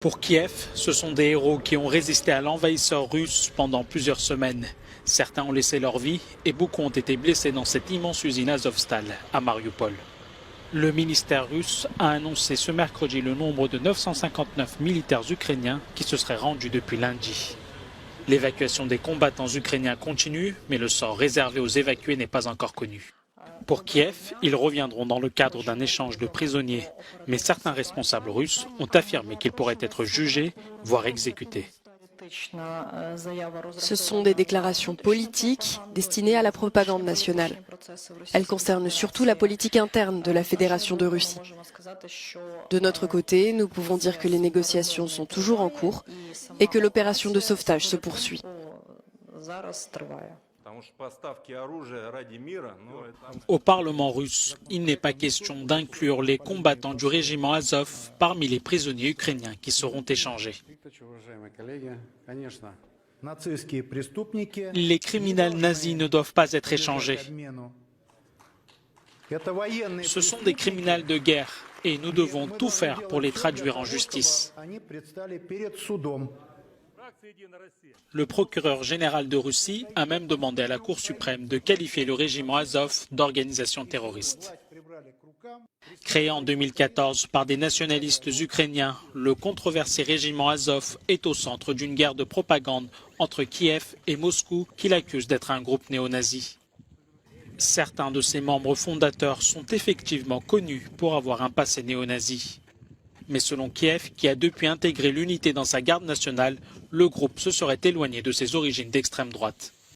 Pour Kiev, ce sont des héros qui ont résisté à l'envahisseur russe pendant plusieurs semaines. Certains ont laissé leur vie et beaucoup ont été blessés dans cette immense usine Azovstal à Mariupol. Le ministère russe a annoncé ce mercredi le nombre de 959 militaires ukrainiens qui se seraient rendus depuis lundi. L'évacuation des combattants ukrainiens continue, mais le sort réservé aux évacués n'est pas encore connu. Pour Kiev, ils reviendront dans le cadre d'un échange de prisonniers, mais certains responsables russes ont affirmé qu'ils pourraient être jugés, voire exécutés. Ce sont des déclarations politiques destinées à la propagande nationale. Elles concernent surtout la politique interne de la Fédération de Russie. De notre côté, nous pouvons dire que les négociations sont toujours en cours et que l'opération de sauvetage se poursuit. Au Parlement russe, il n'est pas question d'inclure les combattants du régiment Azov parmi les prisonniers ukrainiens qui seront échangés. Les criminels nazis ne doivent pas être échangés. Ce sont des criminels de guerre et nous devons tout faire pour les traduire en justice. Le procureur général de Russie a même demandé à la Cour suprême de qualifier le régiment Azov d'organisation terroriste. Créé en 2014 par des nationalistes ukrainiens, le controversé régiment Azov est au centre d'une guerre de propagande entre Kiev et Moscou qu'il accuse d'être un groupe néo-nazi. Certains de ses membres fondateurs sont effectivement connus pour avoir un passé néo-nazi. Mais selon Kiev, qui a depuis intégré l'unité dans sa garde nationale, le groupe se serait éloigné de ses origines d'extrême droite.